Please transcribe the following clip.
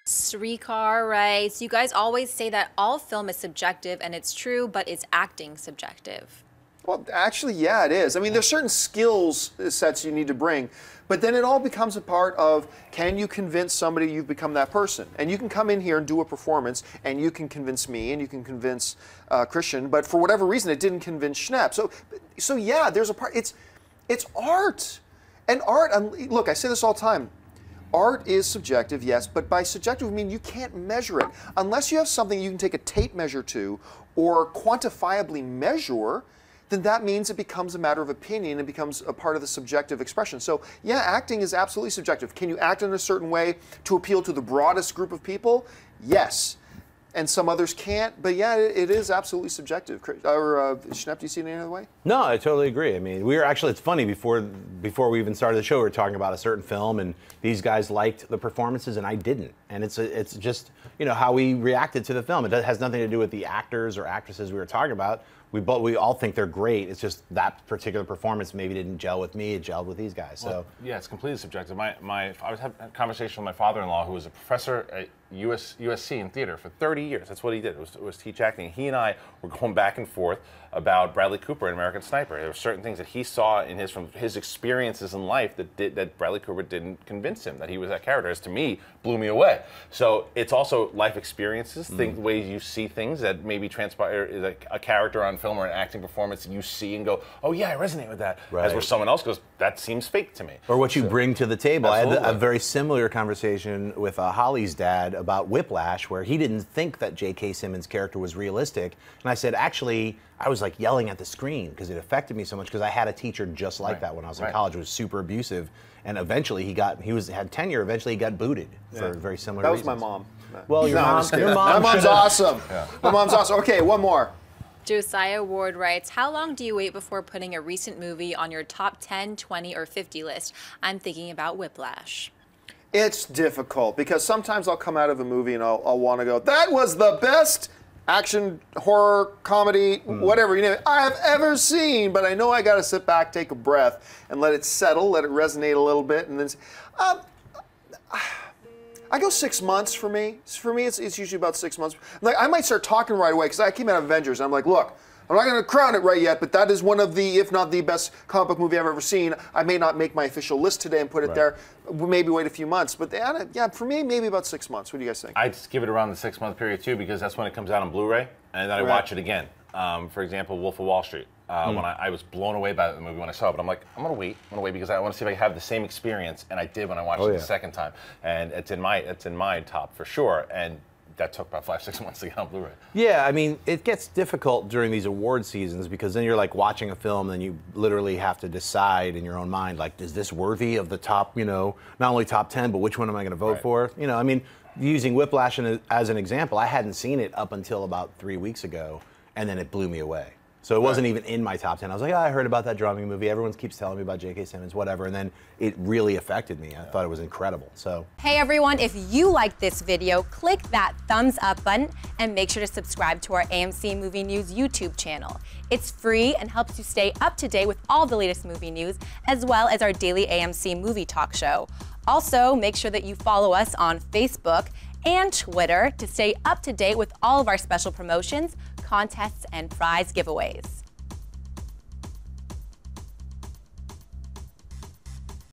Srikar, right? So you guys always say that all film is subjective, and it's true, but is acting subjective? Well, actually, yeah, it is. I mean, there's certain skills sets you need to bring, but then it all becomes a part of, can you convince somebody you've become that person? And you can come in here and do a performance, and you can convince me, and you can convince Christian, but for whatever reason, it didn't convince Schnepp. So yeah, there's a part. It's art, and art. Look, I say this all the time. Art is subjective, yes, but by subjective I mean you can't measure it unless you have something you can take a tape measure to or quantifiably measure. Then that means it becomes a matter of opinion and becomes a part of the subjective expression. So yeah, acting is absolutely subjective. Can you act in a certain way to appeal to the broadest group of people? Yes. And some others can't, but yeah, it is absolutely subjective. Or Schnepp, do you see it any other way? No, I totally agree. I mean, we were actually, it's funny, before we even started the show, we were talking about a certain film, and these guys liked the performances, and I didn't. And it's just, you know, how we reacted to the film. It has nothing to do with the actors or actresses we were talking about. We all think they're great. It's just that particular performance maybe didn't gel with me. It gelled with these guys. So well, yeah, it's completely subjective. I was having a conversation with my father-in-law, who was a professor at USC in theater for 30 years. That's what he did. It was teach acting. He and I were going back and forth about Bradley Cooper in American Sniper. There were certain things that he saw in from his experiences in life that Bradley Cooper didn't convince him that he was that character. As to me, blew me away. So it's also life experiences, ways you see things that maybe transpire, like a character on film or an acting performance, and you see and go, oh yeah, I resonate with that. Right. As where someone else goes, that seems fake to me. Or what you bring to the table. Absolutely. I had a very similar conversation with Holly's dad about Whiplash, where he didn't think that J.K. Simmons' character was realistic. And I said, actually, I was like yelling at the screen because it affected me so much, because I had a teacher just like that when I was in college, who was super abusive. And eventually he had tenure, eventually he got booted for very similar reasons. That was my mom. Well, your mom my mom's awesome. Yeah. My mom's awesome. Okay, one more. Josiah Ward writes, how long do you wait before putting a recent movie on your top 10, 20, or 50 list? I'm thinking about Whiplash. It's difficult because sometimes I'll come out of a movie and I'll want to go, that was the best action, horror, comedy, whatever you name it, I have ever seen. But I know I got to sit back, take a breath, and let it settle, let it resonate a little bit, and then I go 6 months for me. For me, it's usually about 6 months. Like, I might start talking right away because I came out of Avengers and I'm like, look, I'm not going to crown it right yet, but that is one of the, if not the best comic book movie I've ever seen. I may not make my official list today and put it there. Maybe wait a few months. But yeah, for me, maybe about 6 months. What do you guys think? I just give it around the 6 month period too, because that's when it comes out on Blu-ray, and then I watch it again. For example, Wolf of Wall Street. When I was blown away by the movie when I saw it, but I'm like, I'm gonna wait because I want to see if I have the same experience, and I did when I watched it the second time, and it's in my top for sure. And that took about 5-6 months to get on Blu-ray. Yeah, I mean, it gets difficult during these award seasons because then you're like watching a film and you literally have to decide in your own mind, like, is this worthy of the top, you know, not only top 10, but which one am I going to vote for? You know, I mean, using Whiplash as an example, I hadn't seen it up until about 3 weeks ago, and then it blew me away. So it wasn't even in my top 10. I was like, oh, I heard about that drumming movie. Everyone keeps telling me about J.K. Simmons, whatever. And then it really affected me. I thought it was incredible. So, hey, everyone, if you liked this video, click that thumbs up button and make sure to subscribe to our AMC Movie News YouTube channel. It's free and helps you stay up to date with all the latest movie news, as well as our daily AMC movie talk show. Also, make sure that you follow us on Facebook and Twitter to stay up to date with all of our special promotions, contests, and prize giveaways.